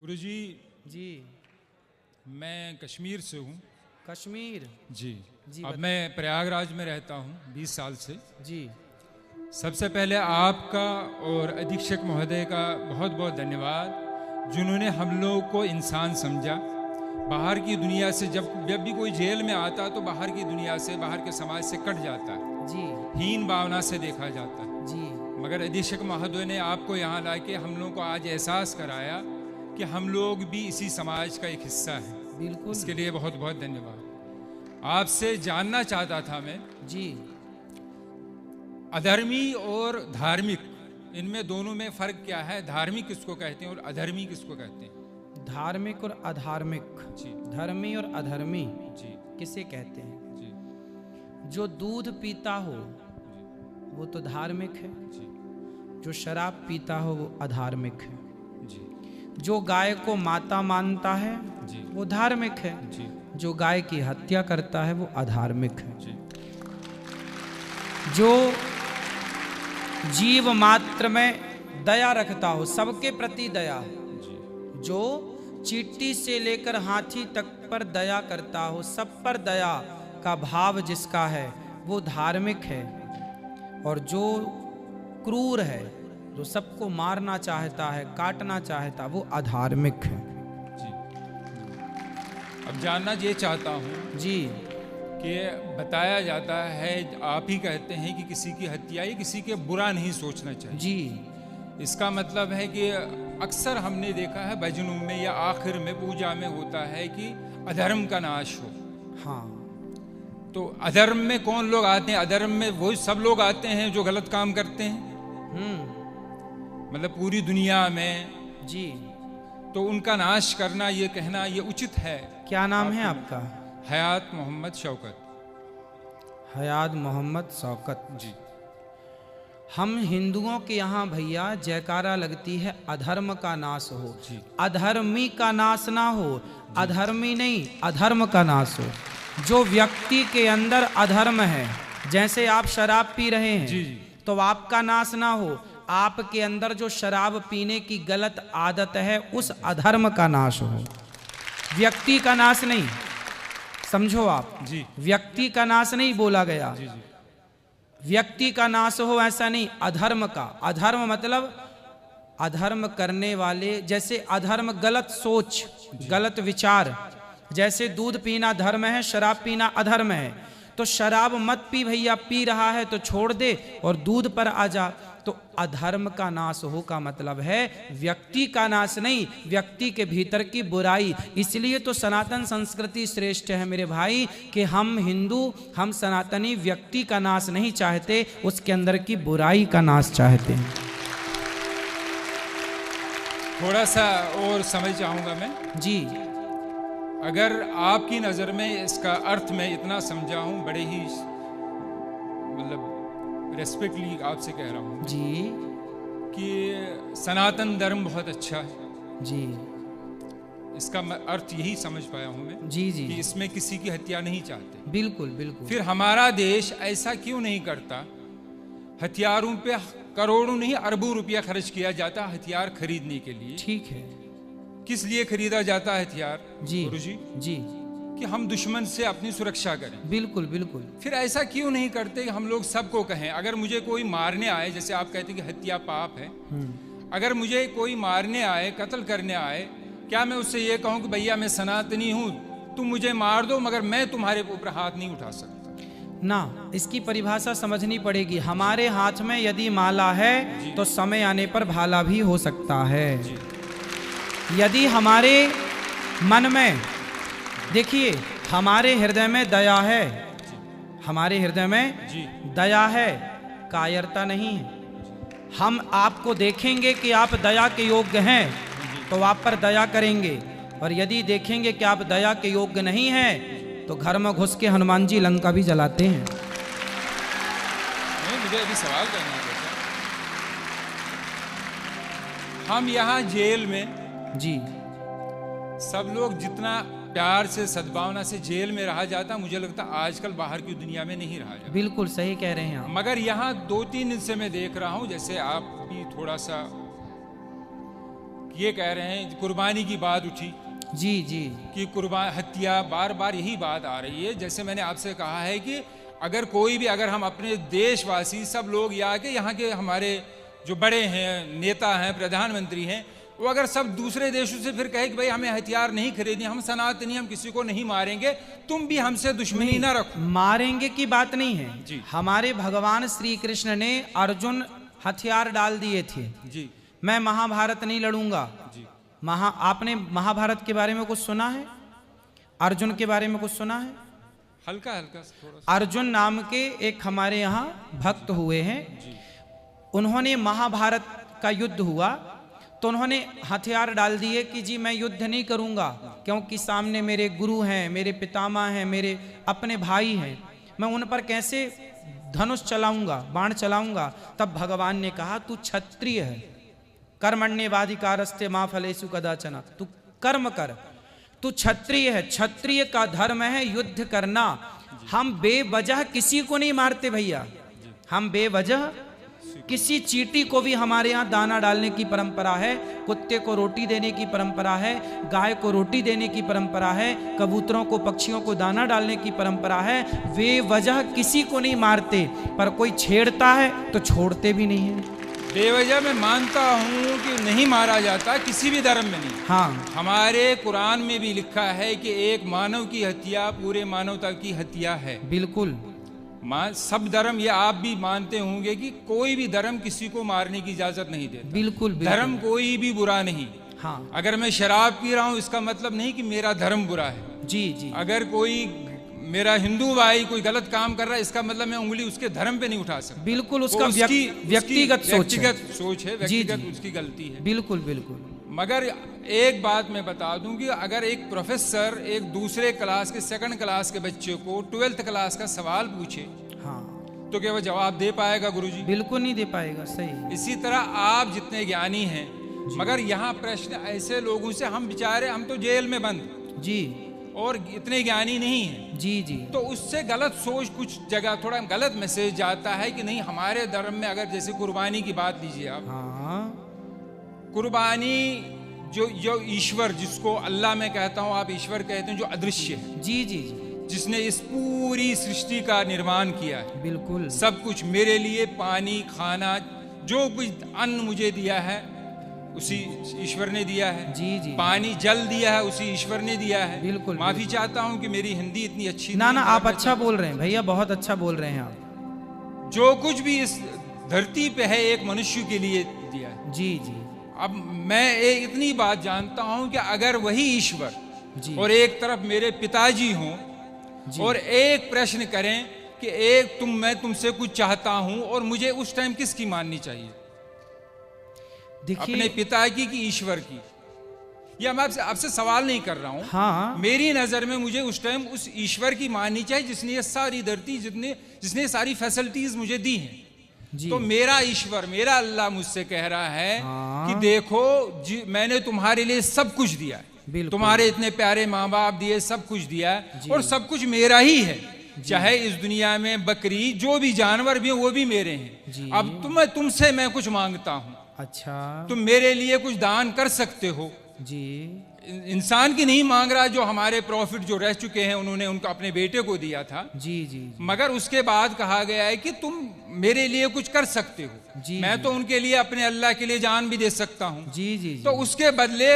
गुरुजी जी। मैं कश्मीर से हूँ। कश्मीर। जी जी अब मैं प्रयागराज में रहता हूँ 20 साल से। जी। सबसे पहले आपका और अधीक्षक महोदय का बहुत बहुत धन्यवाद, जिन्होंने हम लोग को इंसान समझा। बाहर की दुनिया से जब भी कोई जेल में आता तो बाहर की दुनिया से, बाहर के समाज से कट जाता है, जी। हीन भावना से देखा जाता है। जी। मगर अधीक्षक महोदय ने आपको यहाँ लाके हम लोगों को आज एहसास कराया कि हम लोग भी इसी समाज का एक हिस्सा हैं। बिल्कुल। इसके लिए बहुत बहुत धन्यवाद। आपसे जानना चाहता था मैं, जी। अधर्मी और धार्मिक, इनमें दोनों में फर्क क्या है? धार्मिक किसको कहते हैं और अधर्मी किसको कहते हैं? धार्मिक और अधार्मिक, जी धर्मी और अधर्मी जी किसे कहते हैं? जी जो दूध पीता हो वो तो धार्मिक है, जी जो शराब पीता हो वो अधार्मिक है, जी जो गाय को माता मानता है जी वो धार्मिक है, जी जो गाय की हत्या करता है वो अधार्मिक है। जी जो जीव मात्र में दया रखता हो, सबके प्रति दया, जी जो चींटी से लेकर हाथी तक पर दया करता हो, सब पर दया का भाव जिसका है वो धार्मिक है। और जो क्रूर है, जो सबको मारना चाहता है, काटना चाहता, वो अधार्मिक है। जी। अब जानना ये चाहता हूँ जी। कि बताया जाता है, आप ही कहते हैं कि किसी की हत्या या किसी के बुरा नहीं सोचना चाहिए। जी। इसका मतलब है कि अक्सर हमने देखा है भजनों में या आखिर में पूजा में होता है कि अधर्म का नाश हो। हाँ। तो अधर्म में कौन लोग आते हैं? अधर्म में वही सब लोग आते हैं जो गलत काम करते हैं, मतलब पूरी दुनिया में। जी। तो उनका नाश करना, ये कहना ये उचित है? क्या नाम है आपका? हयात मोहम्मद शौकत। हयात मोहम्मद शौकत जी। हम हिंदुओं के यहाँ भैया जयकारा लगती है अधर्म का नाश हो, जी। अधर्मी का नाश ना हो। अधर्मी नहीं, अधर्म का नाश हो। जो व्यक्ति के अंदर अधर्म है, जैसे आप शराब पी रहे हैं, जी जी तो आपका नाश ना हो। आपके अंदर जो शराब पीने की गलत आदत है, उस अधर्म का नाश हो, व्यक्ति का नाश नहीं। समझो आप, जी व्यक्ति का नाश नहीं बोला गया, जी जी व्यक्ति का नाश हो ऐसा नहीं, अधर्म का। अधर्म मतलब अधर्म करने वाले, जैसे अधर्म गलत सोच, गलत विचार। जैसे दूध पीना धर्म है, शराब पीना अधर्म है। तो शराब मत पी भैया, पी रहा है तो छोड़ दे और दूध पर आ जा। तो अधर्म का नाश हो का मतलब है व्यक्ति का नाश नहीं, व्यक्ति के भीतर की बुराई। इसलिए तो सनातन संस्कृति श्रेष्ठ है मेरे भाई, कि हम हिंदू, हम सनातनी व्यक्ति का नाश नहीं चाहते, उसके अंदर की बुराई का नाश चाहते हैं। थोड़ा सा और समझ चाहूँगा मैं। जी। अगर आपकी नज़र में इसका अर्थ मैं इतना समझा हूँ, बड़े ही मतलब रेस्पेक्टली आपसे कह रहा हूँ जी। कि सनातन धर्म बहुत अच्छा है। जी। इसका अर्थ यही समझ पाया हूँ मैं। जी। जी। कि इसमें किसी की हत्या नहीं चाहते। बिल्कुल बिल्कुल। फिर हमारा देश ऐसा क्यों नहीं करता? हथियारों पे करोड़ों नहीं अरबों रुपया खर्च किया जाता हथियार खरीदने के लिए। ठीक है। किस लिए खरीदा जाता है हथियार? जी। गुरुजी, जी। कि हम दुश्मन से अपनी सुरक्षा करें। बिल्कुल बिल्कुल। फिर ऐसा क्यों नहीं करते कि हम लोग सबको कहें, अगर मुझे कोई मारने आए, जैसे आप कहते हैं कि हत्या पाप है, अगर मुझे कोई मारने आए, कत्ल करने आए, क्या मैं उससे ये कहूं कि भैया मैं सनातनी हूं, तुम मुझे मार दो मगर मैं तुम्हारे ऊपर हाथ नहीं उठा सकता? ना, इसकी परिभाषा समझनी पड़ेगी। हमारे हाथ में यदि माला है तो समय आने पर भाला भी हो सकता है। यदि हमारे मन में, देखिए, हमारे हृदय में दया है, हमारे हृदय में दया है, कायरता नहीं है। हम आपको देखेंगे कि आप दया के योग्य हैं तो आप पर दया करेंगे, और यदि देखेंगे कि आप दया के योग्य नहीं हैं तो घर में घुस के हनुमान जी लंका भी जलाते हैं। नहीं, मुझे अभी सवाल करना है। हम यहाँ जेल में जी। सब लोग जितना प्यार से, सद्भावना से जेल में रहा जाता, मुझे लगता आजकल बाहर की दुनिया में नहीं रहा जाता। बिल्कुल सही कह रहे हैं आप। मगर यहाँ 2-3 दिन से मैं देख रहा हूँ, जैसे आप भी थोड़ा सा ये कह रहे हैं, कुर्बानी की बात उठी जी जी कि हत्या, बार बार यही बात आ रही है। जैसे मैंने आपसे कहा है कि अगर कोई भी, अगर हम अपने देशवासी सब लोग या के यहाँ के हमारे जो बड़े हैं, नेता हैं, प्रधानमंत्री हैं, वो अगर सब दूसरे देशों से फिर कहे कि भाई हमें हथियार नहीं खरीदनी, हम सनातनी, हम किसी को नहीं मारेंगे, तुम भी हमसे दुश्मनी ना रखो। मारेंगे की बात नहीं है जी। हमारे भगवान श्री कृष्ण ने अर्जुन हथियार डाल दिए थे, जी मैं महाभारत नहीं लड़ूंगा। जी। आपने महाभारत के बारे में कुछ सुना है? अर्जुन के बारे में कुछ सुना है? हल्का हल्का थोड़ा सा। अर्जुन नाम के एक हमारे यहाँ भक्त हुए हैं, उन्होंने महाभारत का युद्ध हुआ तो उन्होंने हथियार डाल दिए कि जी मैं युद्ध नहीं करूंगा, क्योंकि सामने मेरे गुरु हैं, मेरे पितामह हैं, मेरे अपने भाई हैं, मैं उन पर कैसे धनुष चलाऊंगा, बाण चलाऊंगा। तब भगवान ने कहा तू क्षत्रिय है, कर्मण्येवाधिकारस्ते मा फलेषु कदाचन, तू कर्म कर, तू क्षत्रिय है, क्षत्रिय का धर्म है युद्ध करना। हम बेवजह किसी को नहीं मारते भैया, हम बेवजह किसी चींटी को भी हमारे यहाँ दाना डालने की परंपरा है, कुत्ते को रोटी देने की परंपरा है, गाय को रोटी देने की परंपरा है, कबूतरों को, पक्षियों को दाना डालने की परंपरा है। वे वजह किसी को नहीं मारते, पर कोई छेड़ता है तो छोड़ते भी नहीं है। बेवजह मैं मानता हूँ कि नहीं मारा जाता, किसी भी धर्म में नहीं। हाँ, हमारे कुरान में भी लिखा है कि एक मानव की हत्या पूरे मानवता की हत्या है। बिल्कुल। सब धर्म, ये आप भी मानते होंगे कि कोई भी धर्म किसी को मारने की इजाजत नहीं देता। बिल्कुल, बिल्कुल। धर्म कोई भी बुरा नहीं। हाँ, अगर मैं शराब पी रहा हूँ इसका मतलब नहीं कि मेरा धर्म बुरा है। जी जी। अगर कोई मेरा हिंदू भाई कोई गलत काम कर रहा है, इसका मतलब मैं उंगली उसके धर्म पे नहीं उठा सकता। बिल्कुल, उसका व्यक्तिगत सोच है, जी, व्यक्तिगत उसकी गलती है। बिल्कुल बिल्कुल। मगर एक बात मैं बता दूं कि अगर एक प्रोफेसर एक दूसरे क्लास के, सेकंड क्लास के बच्चे को 12th क्लास का सवाल पूछे, हाँ, तो क्या वह जवाब दे पाएगा गुरुजी? बिल्कुल नहीं दे पाएगा। सही। इसी तरह आप जितने ज्ञानी हैं, मगर यहाँ प्रश्न ऐसे लोगों से, हम बेचारे, हम तो जेल में बंद जी, और इतने ज्ञानी नहीं हैं, जी जी। तो उससे गलत सोच, कुछ जगह थोड़ा गलत मैसेज जाता है कि नहीं हमारे धर्म में, अगर जैसे कुर्बानी की बात लीजिए आप, हाँ, कुर्बानी जो ईश्वर, जिसको अल्लाह मैं कहता हूँ, आप ईश्वर कहते हैं, जो अदृश्य है, जी जी जी, जिसने इस पूरी सृष्टि का निर्माण किया है, बिल्कुल सब कुछ मेरे लिए, पानी, खाना, जो कुछ अन्न मुझे दिया है उसी ईश्वर ने दिया है। जी जी। पानी, जल दिया है उसी ईश्वर ने दिया है। बिल्कुल। माफी चाहता हूँ कि मेरी हिंदी इतनी अच्छी ना नहीं, आप अच्छा बोल रहे हैं भैया, बहुत अच्छा बोल रहे हैं आप। जो कुछ भी इस धरती पे है एक मनुष्य के लिए दिया है। जी जी। अब मैं इतनी बात जानता हूँ कि अगर वही ईश्वर जी, और एक तरफ मेरे पिताजी हों और एक प्रश्न करें कि मैं तुमसे कुछ चाहता हूं, और मुझे उस टाइम किसकी माननी चाहिए? अपने पिता की कि ईश्वर की? या मैं आपसे सवाल नहीं कर रहा हूं। हाँ, मेरी नजर में मुझे उस टाइम उस ईश्वर की माननी चाहिए जिसने ये सारी धरती, जिसने सारी फैसिलिटीज मुझे दी हैं। तो मेरा ईश्वर, मेरा अल्लाह मुझसे कह रहा है कि देखो मैंने तुम्हारे लिए सब कुछ दिया है, तुम्हारे इतने प्यारे माँ बाप दिए, सब कुछ दिया है, और सब कुछ मेरा ही है। चाहे इस दुनिया में बकरी, जो भी जानवर भी हैं, वो भी मेरे हैं। अब तुमसे मैं कुछ मांगता हूँ, अच्छा, तुम मेरे लिए कुछ दान कर सकते हो जी। इंसान की नहीं मांग रहा, जो हमारे प्रॉफिट जो रह चुके हैं उन्होंने उनको अपने बेटे को दिया था। जी जी। मगर उसके बाद कहा गया है कि तुम मेरे लिए कुछ कर सकते हो। मैं तो उनके लिए, अपने अल्लाह के लिए जान भी दे सकता हूँ। जी जी। तो उसके बदले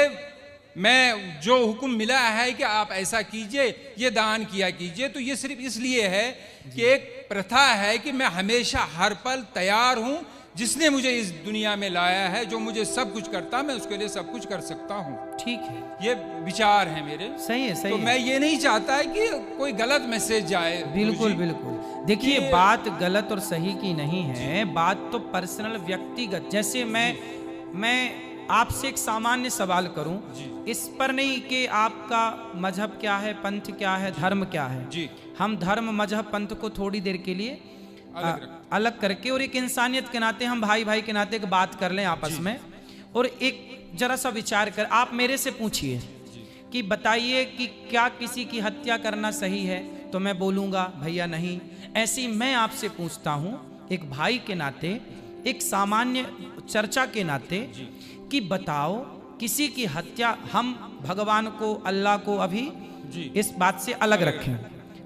मैं जो हुक्म मिला है कि आप ऐसा कीजिए, ये दान किया कीजिए, तो ये सिर्फ इसलिए है कि एक प्रथा है कि मैं हमेशा हर पल तैयार हूँ। जिसने मुझे इस दुनिया में लाया है, जो मुझे सब कुछ करता, मैं उसके लिए सब कुछ कर सकता हूँ। ठीक है, ये विचार है मेरे। सही है, सही तो है। मैं ये नहीं चाहता है कि कोई गलत मैसेज जाए। बिल्कुल बिल्कुल। देखिए, बात गलत और सही की नहीं है, बात तो पर्सनल, व्यक्तिगत। जैसे मैं आपसे एक सामान्य सवाल करूं, इस पर नहीं कि आपका मजहब क्या है, पंथ क्या है, धर्म क्या है। जी। हम धर्म, मजहब, पंथ को थोड़ी देर के लिए अलग करके, और एक इंसानियत के नाते, हम भाई भाई के नाते एक बात कर लें आपस में, और एक जरा सा विचार कर, आप मेरे से पूछिए कि बताइए कि क्या किसी की हत्या करना सही है, तो मैं बोलूँगा भैया नहीं। ऐसी मैं आपसे पूछता हूँ एक भाई के नाते, एक सामान्य चर्चा के नाते, कि बताओ किसी की हत्या हम भगवान को, अल्लाह को अभी जी इस बात से अलग रखें।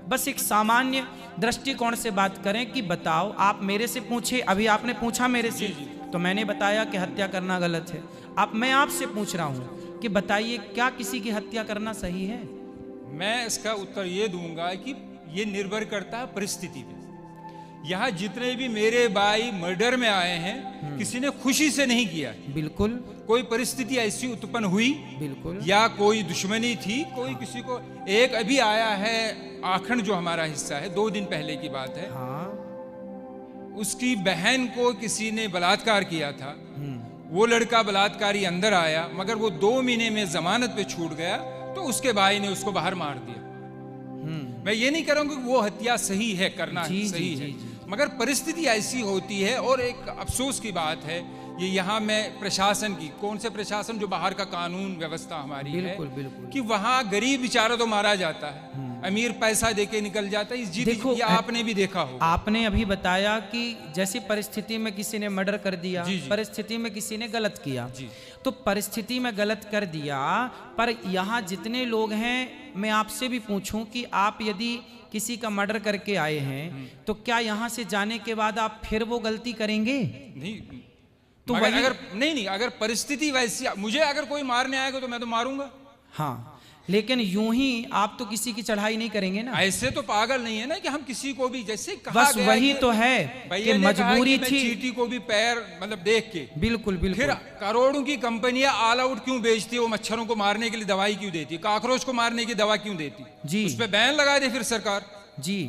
बस एक सामान्य दृष्टिकोण से बात करें कि बताओ, आप मेरे से पूछे, अभी आपने पूछा मेरे से, तो मैंने बताया कि हत्या करना गलत है। अब मैं आपसे पूछ रहा हूं कि बताइए, क्या किसी की हत्या करना सही है? मैं इसका उत्तर ये दूंगा कि ये निर्भर करता है परिस्थिति पे। यहाँ जितने भी मेरे भाई मर्डर में आए हैं, किसी ने खुशी से नहीं किया, बिल्कुल कोई परिस्थिति ऐसी उत्पन्न हुई, बिल्कुल, या कोई दुश्मनी थी, कोई किसी को। एक अभी आया है आखंड, जो हमारा हिस्सा है, 2 दिन पहले की बात है, हाँ, उसकी बहन को किसी ने बलात्कार किया था। वो लड़का बलात्कारी अंदर आया, मगर वो 2 महीने में जमानत पे छूट गया, तो उसके भाई ने उसको बाहर मार दिया। मैं ये नहीं कह रहा हूं कि वो हत्या सही है, करना जी, सही जी, है, जी, मगर परिस्थिति ऐसी होती है। और एक अफसोस की बात है, ये यहाँ मैं प्रशासन की, कौन से प्रशासन, जो बाहर का कानून व्यवस्था हमारी बिल्कुल है, बिल्कुल, कि वहाँ गरीब बेचारा तो मारा जाता है, अमीर पैसा देके निकल जाता है। इस जीत देखो, ये आपने भी देखा हो। आपने अभी बताया कि जैसी परिस्थिति में किसी ने मर्डर कर दिया, जी, जी। परिस्थिति में किसी ने गलत किया, जी। तो परिस्थिति में गलत कर दिया, पर यहाँ जितने लोग हैं, मैं आपसे भी पूछूं कि आप यदि किसी का मर्डर करके आए हैं, तो क्या यहाँ से जाने के बाद आप फिर वो गलती करेंगे? नहीं, तो मगर वही- अगर नहीं, अगर परिस्थिति वैसी, मुझे अगर कोई मारने आएगा तो मैं तो मारूंगा। हाँ, लेकिन यूं ही आप तो किसी की चढ़ाई नहीं करेंगे ना। ऐसे तो पागल नहीं है ना कि हम किसी को भी, जैसे कहा बस गया वही कि तो है भैया कि ने कहा मजबूरी कि मैं थी। चींटी को भी पैर मतलब देख के, बिल्कुल फिर बिल्कुल, करोड़ों की कंपनियां ऑल आउट क्यों बेचती है? वो मच्छरों को मारने के लिए दवाई क्यों देती, कॉकरोच को मारने की दवा क्यों देती? जी उस पर बैन लगा दे फिर सरकार, जी,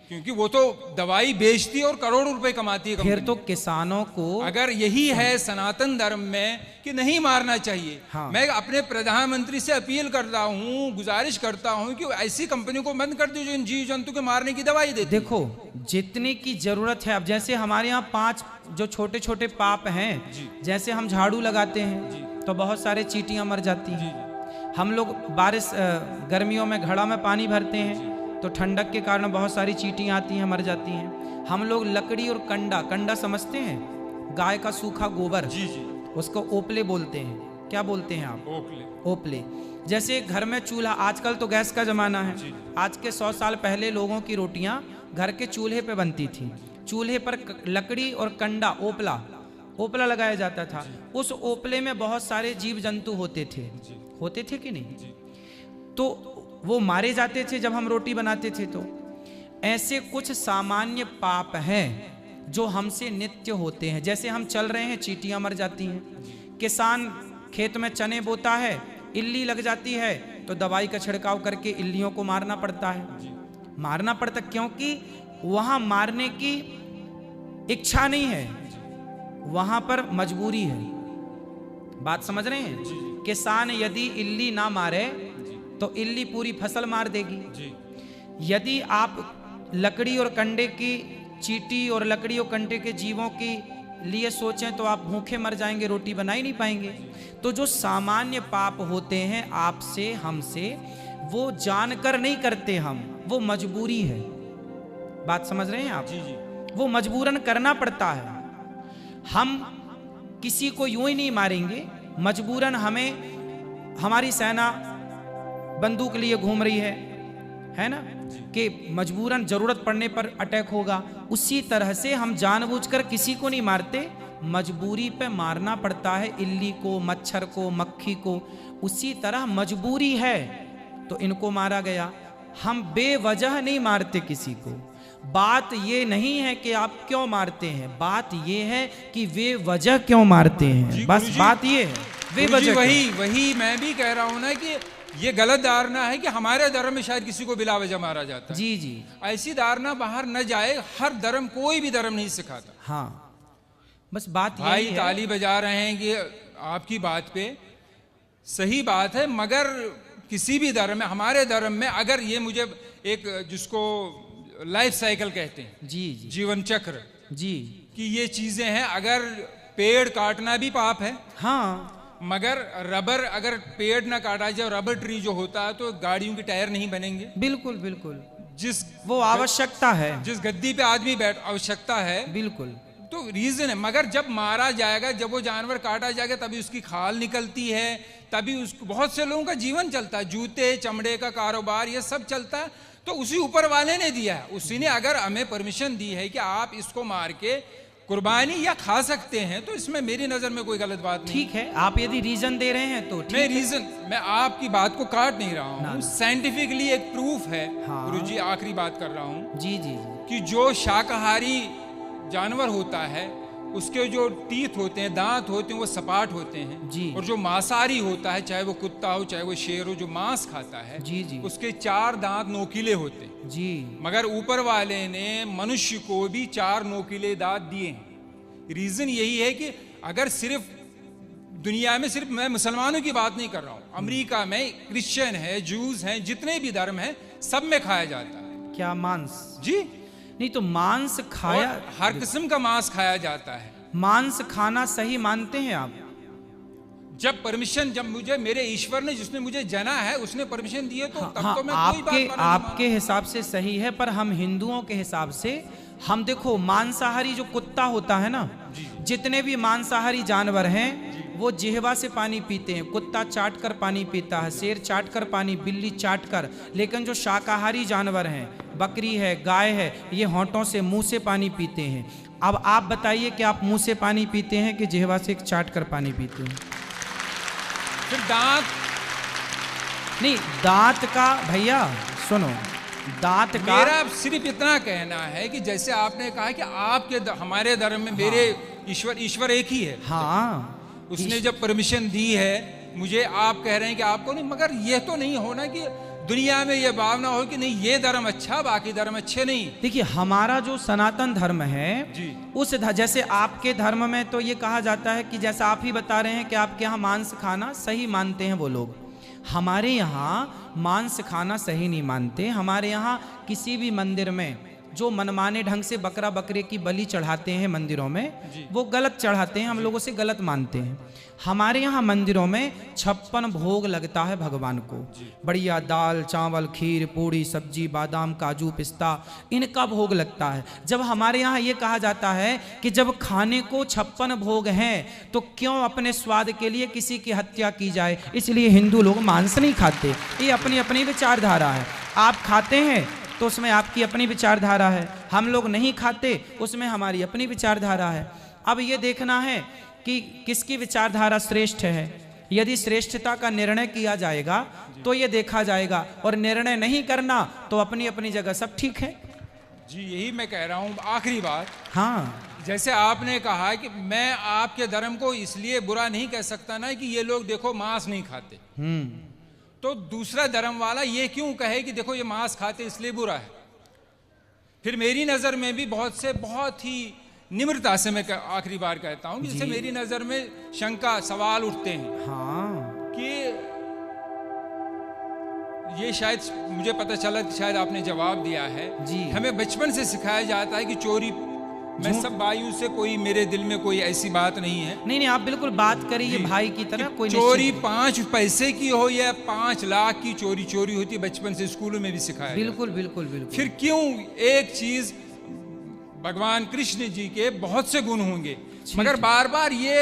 क्योंकि वो तो दवाई बेचती है और करोड़ों रुपए कमाती है फिर कंपनी। तो किसानों को, अगर यही है सनातन धर्म में कि नहीं मारना चाहिए, हाँ। मैं अपने प्रधानमंत्री से अपील करता हूँ, गुजारिश करता हूँ कि ऐसी कंपनियों को बंद कर दो जो इन जीव जंतु के मारने की दवाई देती है। देखो जितने की जरूरत है, अब जैसे हमारे यहाँ 5 जो छोटे छोटे पाप हैं, जैसे हम झाड़ू लगाते हैं तो बहुत सारे चींटियां मर जाती हैं। हम लोग बारिश गर्मियों में घड़ा में पानी भरते हैं तो ठंडक के कारण बहुत सारी चींटियां आती हैं, मर जाती हैं। हम लोग लकड़ी और कंडा समझते हैं, गाय का सूखा गोबर, जी जी, उसको ओपले बोलते हैं। क्या बोलते हैं आप? ओकले। ओपले। जैसे घर में चूल्हा, आजकल तो गैस का जमाना है, आज के 100 साल पहले लोगों की रोटियां घर के चूल्हे पे बनती थी। चूल्हे पर लकड़ी और कंडा, ओपला लगाया जाता था। उस ओपले में बहुत सारे जीव जंतु होते थे कि नहीं? तो वो मारे जाते थे जब हम रोटी बनाते थे। तो ऐसे कुछ सामान्य पाप हैं जो हमसे नित्य होते हैं। जैसे हम चल रहे हैं, चींटियां मर जाती हैं। किसान खेत में चने बोता है, इल्ली लग जाती है तो दवाई का छिड़काव करके इल्लियों को मारना पड़ता है। मारना पड़ता क्योंकि वहां मारने की इच्छा नहीं है, वहां पर मजबूरी है। बात समझ रहे हैं? किसान यदि इल्ली ना मारे तो इल्ली पूरी फसल मार देगी। यदि आप लकड़ी और कंडे की, चींटी और लकड़ी और कंडे के जीवों के लिए सोचें तो आप भूखे मर जाएंगे, रोटी बना ही नहीं पाएंगे। तो जो सामान्य पाप होते हैं आपसे, हमसे, वो जानकर नहीं करते हम, वो मजबूरी है। बात समझ रहे हैं आप? जी जी, वो मजबूरन करना पड़ता है। हम किसी को यूं ही नहीं मारेंगे, मजबूरन हमें, हमारी सेना बंदूक लिए घूम रही है ना, कि मजबूरन जरूरत पड़ने पर अटैक होगा। उसी तरह से हम जानबूझकर किसी को नहीं मारते, मजबूरी पे मारना पड़ता है इल्ली को, मच्छर को, मक्खी को। उसी तरह मजबूरी है तो इनको मारा गया। हम बेवजह नहीं मारते किसी को। बात ये नहीं है कि आप क्यों मारते हैं, बात ये है कि वे वजह क्यों मारते हैं। बस गुरुजी, बात ये है, वे गुरुजी, वजह वही मैं भी कह रहा हूं ना कि ये गलत धारणा है कि हमारे धर्म में शायद किसी को बिला वजह मारा जाता है। जी जी, ऐसी धारणा बाहर न जाए। हर धर्म, कोई भी धर्म नहीं सिखाता। हाँ, बस बात भाई यही है। ताली बजा रहे हैं कि आपकी बात पे सही बात है, मगर किसी भी धर्म में, हमारे धर्म में, अगर ये मुझे एक, जिसको लाइफ साइकिल कहते हैं, जी जी जीवन चक्र, जी, कि ये चीजें हैं। अगर पेड़ काटना भी पाप है, हाँ, मगर रबर, अगर पेड़ ना काटा जाए, रबर ट्री जो होता है, तो गाड़ियों के टायर नहीं बनेंगे। बिल्कुल बिल्कुल, जिस वो आवश्यकता है, जिस गद्दी पे आदमी बैठ, आवश्यकता है, बिल्कुल। तो रीजन है। मगर जब मारा जाएगा, जब वो जानवर काटा जाएगा, तभी उसकी खाल निकलती है, तभी उसको, बहुत से लोगों का जीवन चलता है, जूते चमड़े का कारोबार ये सब चलता है, तो उसी ऊपर वाले ने दिया है। उसी ने अगर हमें परमिशन दी है कि आप इसको मार के कुर्बानी या खा सकते हैं, तो इसमें मेरी नजर में कोई गलत बात नहीं। ठीक है, आप यदि रीजन दे रहे हैं तो मैं रीजन, मैं आपकी बात को काट नहीं रहा हूँ, साइंटिफिकली एक प्रूफ है। हाँ। गुरुजी आखिरी बात कर रहा हूँ जी जी जी, कि जो शाकाहारी जानवर होता है उसके जो टीथ होते हैं, दांत होते हैं, वो सपाट होते हैं जी। और जो मांसाहारी होता है, चाहे वो कुत्ता हो चाहे वो शेर हो, जो मांस खाता है जी जी उसके 4 दांत नोकीले होते हैं। जी, मगर ऊपर वाले ने मनुष्य को भी 4 नोकीले दांत दिए हैं। रीजन यही है कि अगर सिर्फ दुनिया में, सिर्फ मैं मुसलमानों की बात नहीं कर रहा हूँ, अमेरिका में क्रिश्चियन है, जूस हैं, जितने भी धर्म हैं, सब में खाया जाता है। क्या मांस? जी नहीं तो मांस खाया, और हर किस्म का मांस खाया जाता है। मांस खाना सही मानते हैं आप? जब परमिशन, जब मुझे मेरे ईश्वर ने, जिसने मुझे जना है, उसने परमिशन दी है, तो तब हाँ, तो मैं कोई बात माना नहीं आपके हिसाब से सही है, पर हम हिंदुओं के हिसाब से, हम देखो मांसाहारी जो कुत्ता होता है ना, जितने भी मांसाहारी जानवर हैं वो जिह्वा से पानी पीते हैं। कुत्ता चाट कर पानी पीता है, शेर चाट कर पानी, बिल्ली चाट कर। लेकिन जो शाकाहारी जानवर हैं, बकरी है, गाय है, ये होंठों से, मुंह से पानी पीते हैं। अब आप बताइए कि आप मुंह से पानी पीते हैं कि जिह्वा से चाट कर पानी पीते हैं? फिर दांत नहीं, दांत का भैया सुनो, दांत का, मेरा सिर्फ इतना कहना है कि जैसे आपने कहा कि आपके हमारे धर्म में मेरे ईश्वर एक ही है। हाँ, उसने जब परमिशन दी है मुझे, आप कह रहे हैं कि आपको नहीं, मगर ये तो नहीं होना कि दुनिया में ये भावना हो कि नहीं ये धर्म अच्छा, बाकी धर्म अच्छे नहीं। देखिए हमारा जो सनातन धर्म है जी, उस जैसे आपके धर्म में तो ये कहा जाता है कि जैसा आप ही बता रहे हैं कि आपके यहाँ मांस खाना सही मानते हैं वो लोग, हमारे यहाँ मांस खाना सही नहीं मानते। हमारे यहाँ किसी भी मंदिर में जो मनमाने ढंग से बकरा बकरे की बलि चढ़ाते हैं मंदिरों में, वो गलत चढ़ाते हैं, हम लोगों से गलत मानते हैं। हमारे यहाँ मंदिरों में 56 भोग लगता है भगवान को, बढ़िया दाल चावल खीर पूड़ी सब्जी बादाम काजू पिस्ता, इनका भोग लगता है। जब हमारे यहाँ ये कहा जाता है कि जब खाने को 56 भोग हैं तो क्यों अपने स्वाद के लिए किसी की हत्या की जाए, इसलिए हिंदू लोग मांस नहीं खाते। ये अपनी अपनी विचारधारा है। आप खाते हैं तो उसमें आपकी अपनी विचारधारा है, हम लोग नहीं खाते उसमें हमारी अपनी विचारधारा है। अब ये देखना है कि किसकी विचारधारा श्रेष्ठ है। यदि श्रेष्ठता का निर्णय किया जाएगा तो ये देखा जाएगा, और निर्णय नहीं करना तो अपनी अपनी जगह सब ठीक है। जी यही मैं कह रहा हूँ। आखिरी बात, हाँ, जैसे आपने कहा कि मैं आपके धर्म को इसलिए बुरा नहीं कह सकता ना कि ये लोग देखो मांस नहीं खाते, तो दूसरा धर्म वाला ये क्यों कहे कि देखो ये मांस खाते इसलिए बुरा है। फिर मेरी नज़र में भी बहुत ही निम्रता से मैं आखिरी बार कहता हूं कि जैसे मेरी नज़र में शंका सवाल उठते हैं हाँ, कि ये शायद मुझे पता चला कि शायद आपने जवाब दिया है जी। हमें बचपन से सिखाया जाता है कि चोरी, मैं सब भाइयों से, कोई मेरे दिल में कोई ऐसी बात नहीं है। नहीं आप बिल्कुल बात करिए भाई की तरह। कोई चोरी 5 पैसे की हो या 5 लाख की चोरी होती है, बचपन से स्कूलों में भी सिखाया बिल्कुल बिल्कुल बिल्कुल। फिर क्यों एक चीज, भगवान कृष्ण जी के बहुत से गुण होंगे, मगर बार बार ये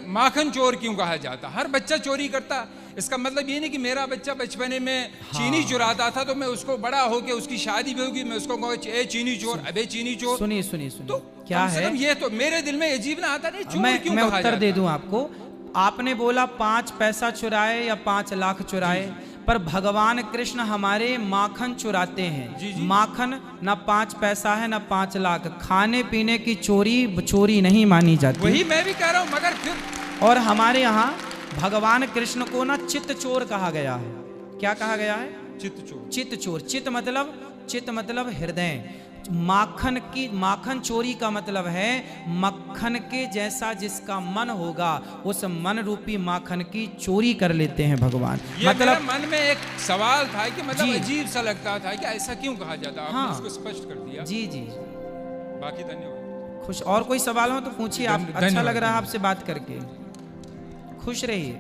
माखन चोर क्यों कहा जाता? हर बच्चा चोरी करता, इसका मतलब ये नहीं कि मेरा बच्चा बचपने में चीनी चुराता था तो मैं उसको बड़ा होके उसकी शादी भी होगी मैं उसको कहूँ ए चीनी चोर, अबे चीनी चोर। सुनिए तो क्या है, ये तो मेरे दिल में अजीब ना आता नहीं, चोर क्यों मैं कहा उत्तर जाता? दे दूं आपको। आपने बोला 5 पैसा चुराए या 5 लाख चुराए, पर भगवान कृष्ण हमारे माखन चुराते हैं। माखन ना 5 पैसा है ना 5 लाख, खाने पीने की चोरी नहीं मानी जाती। वही मैं भी कह रहा हूँ, मगर फिर और हमारे यहाँ भगवान कृष्ण को ना चित्त चोर कहा गया है। क्या कहा गया है? चित्त चोर। चित्त चोर, चित्त मतलब हृदय। माखन चोरी का मतलब है मक्खन के जैसा जिसका मन होगा उस मन रूपी माखन की चोरी कर लेते हैं भगवान। ये मतलब मेरे मन में एक सवाल था कि मतलब अजीब सा लगता था कि ऐसा क्यों कहा जाता। आपने हाँ, उसको स्पष्ट कर दिया। जी बाकी धन्यवाद। खुश। और कोई सवाल हो तो पूछिए आप। अच्छा लग रहा है आपसे बात करके। खुश रहिए।